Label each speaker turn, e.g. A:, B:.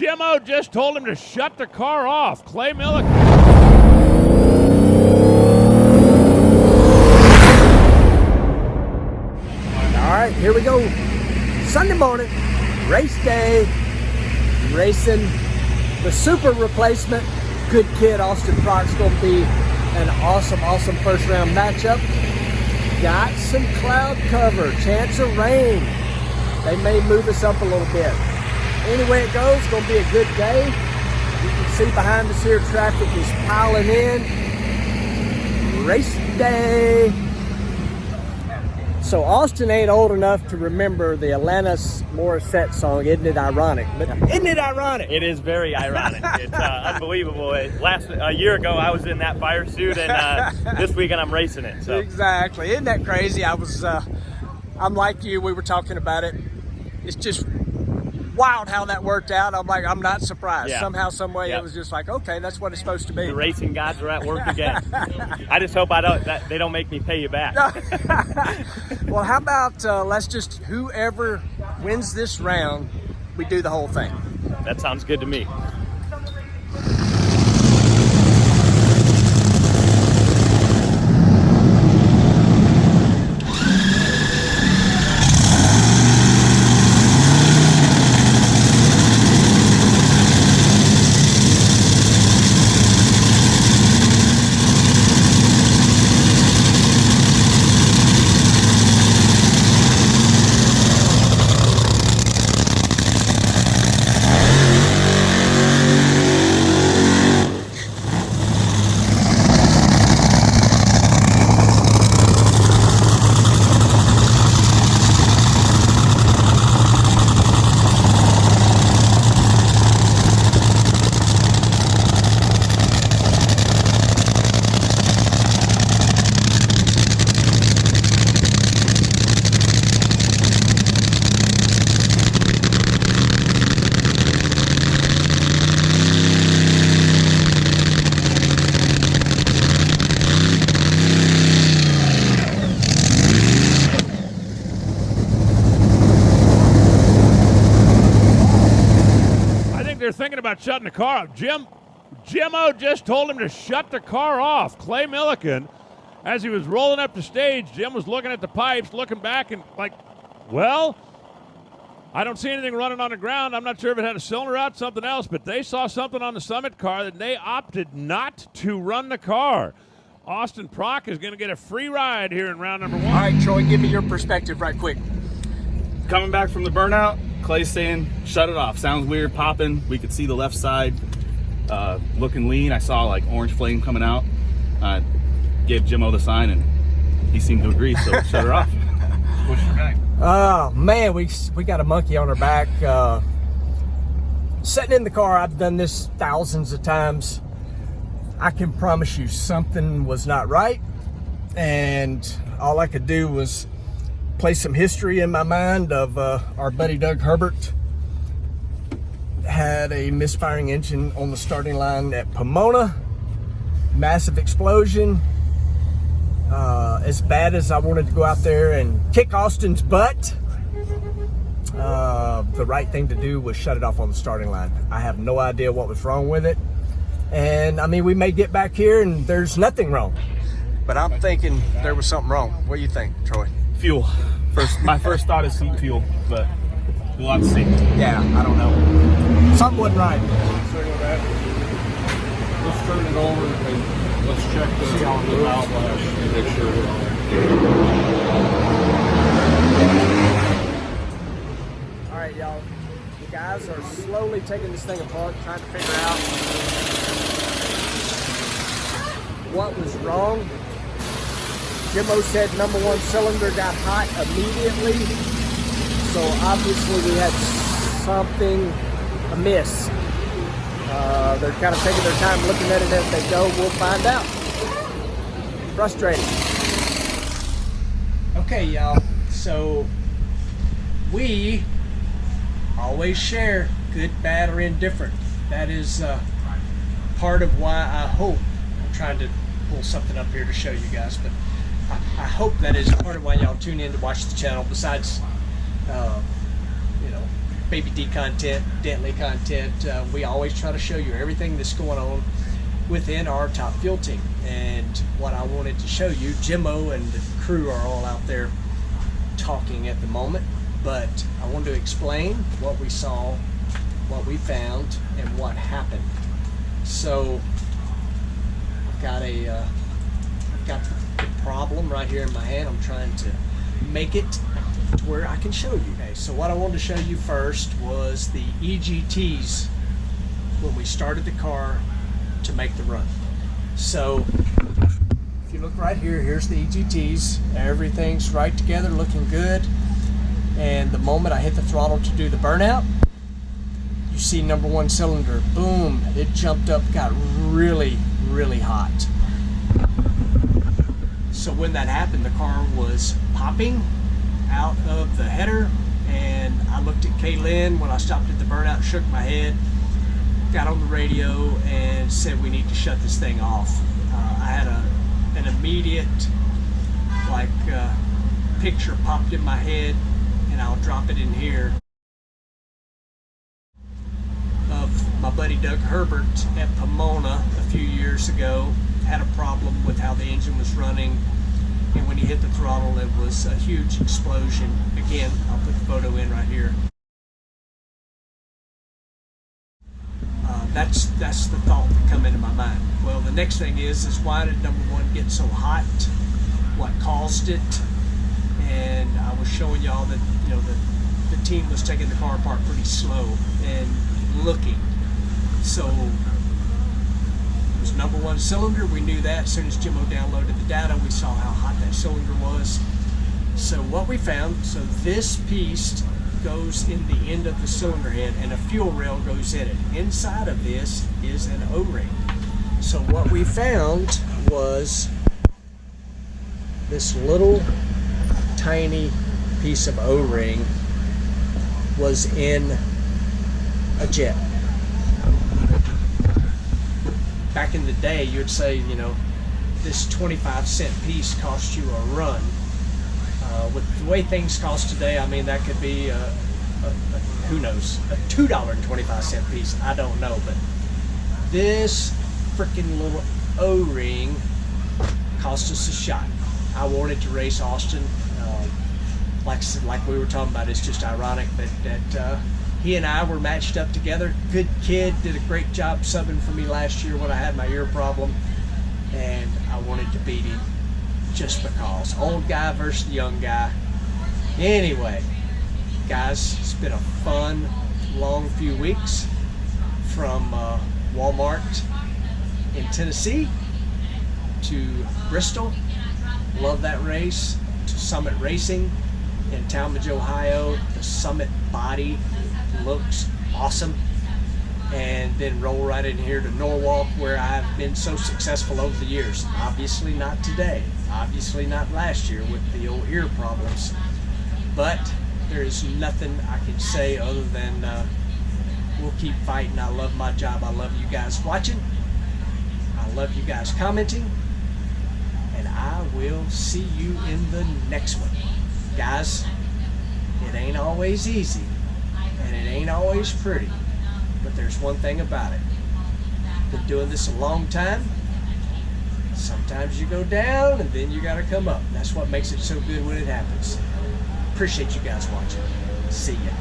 A: Jimmo just told him to shut the car off. Clay Milliken.
B: All right, here we go. Sunday morning, race day, racing the super replacement. Good kid, Austin Proc's going to be an awesome first round matchup. Got some cloud cover, chance of rain. They may move us up a little bit. Anyway it goes, it's going to be a good day. You can see behind us here, traffic is piling in. Race day. So Austin ain't old enough to remember the Alanis Morissette song, Isn't It Ironic? But isn't it ironic?
C: It is very ironic. It's unbelievable. A year ago, I was in that fire suit, and this weekend I'm racing it. So.
B: Exactly. Isn't that crazy? I'm like you. We were talking about it. It's just wild how that worked out. I'm not surprised.
C: Yeah.
B: Somehow, some way,
C: Yep.
B: It was just like, okay, that's what it's supposed to be.
C: The racing gods are at work again. I just hope they don't make me pay you back.
B: Well, how about let's just, whoever wins this round, we do the whole thing.
C: That sounds good to me.
A: They're thinking about shutting the car off. Jimmo just told him to shut the car off. Clay Milliken, as he was rolling up the stage, Jim was looking at the pipes, looking back and like, well, I don't see anything running on the ground. I'm not sure if it had a cylinder out, something else, but they saw something on the Summit car that they opted not to run the car. Austin Proc is going to get a free ride here in round number 1.
B: All right, Troy, give me your perspective right quick.
D: Coming back from the burnout, Clay's saying, shut it off. Sounds weird, popping. We could see the left side looking lean. I saw like orange flame coming out. Gave Jimmo the sign and he seemed to agree, so shut her off. Push her back.
B: Oh, man, we got a monkey on our back. Sitting in the car, I've done this thousands of times. I can promise you something was not right. And all I could do was play some history in my mind of our buddy Doug Herbert had a misfiring engine on the starting line at Pomona. Massive explosion. As bad as I wanted to go out there and kick Austin's butt, the right thing to do was shut it off on the starting line. I have no idea what was wrong with it. And I mean, we may get back here and there's nothing wrong, but I'm thinking there was something wrong. What do you think, Troy?
D: Fuel. My first thought is heat fuel, but we'll have to see.
B: Yeah, I don't know. Something wasn't right.
E: Let's turn it over and let's check the outlash and make sure we're on.
B: All right, y'all. The guys are slowly taking this thing apart, trying to figure out what was wrong. Jimmo said number 1 cylinder got hot immediately, so obviously we had something amiss. They're kind of taking their time looking at it as they go. We'll find out. Frustrating. Okay, y'all. So we always share good, bad, or indifferent. That is part of why I hope, I'm trying to pull something up here to show you guys, but I hope that is part of why y'all tune in to watch the channel, besides, Baby D content, Dentley content. We always try to show you everything that's going on within our Top Fuel team. And what I wanted to show you, Jimmo and the crew are all out there talking at the moment, but I wanted to explain what we saw, what we found, and what happened. So I've got the problem right here in my hand. I'm trying to make it to where I can show you. Okay, so what I wanted to show you first was the EGTs when we started the car to make the run. So if you look right here, here's the EGTs. Everything's right together, looking good. And the moment I hit the throttle to do the burnout, you see number one cylinder, boom, it jumped up, got really, really hot. So when that happened, the car was popping out of the header, and I looked at Kaylin when I stopped at the burnout, shook my head, got on the radio and said we need to shut this thing off. I had an immediate picture popped in my head, and I'll drop it in here, of my buddy Doug Herbert at Pomona a few years ago. Had a problem with how the engine was running, and when he hit the throttle, it was a huge explosion. Again, I'll put the photo in right here. That's the thought that come into my mind. Well, the next thing is why did number one get so hot? What caused it? And I was showing y'all that the team was taking the car apart pretty slow and looking. So it was number one cylinder. We knew that as soon as Jimmo downloaded the data. We saw how hot that cylinder was. So what we found, so this piece goes in the end of the cylinder head, and a fuel rail goes in it. Inside of this is an O-ring. So what we found was this little tiny piece of O-ring was in a jet. Back in the day, you'd say, this 25-cent piece cost you a run. With the way things cost today, I mean, that could be who knows, a $2.25 piece. I don't know, but this freaking little O-ring cost us a shot. I wanted to race Austin. Like we were talking about, it's just ironic that he and I were matched up together. Good kid, did a great job subbing for me last year when I had my ear problem, and I wanted to beat him just because. Old guy versus the young guy. Anyway, guys, it's been a fun, long few weeks from Walmart in Tennessee to Bristol. Love that race. To Summit Racing in Talmadge, Ohio. The Summit body looks awesome. And then roll right in here to Norwalk, where I've been so successful over the years. Obviously not today. Obviously not last year with the old ear problems. But there is nothing I can say other than we'll keep fighting. I love my job. I love you guys watching. I love you guys commenting. And I will see you in the next one. Guys, it ain't always easy. And it ain't always pretty. But there's one thing about it. Been doing this a long time. Sometimes you go down and then you gotta come up. That's what makes it so good when it happens. Appreciate you guys watching. See ya.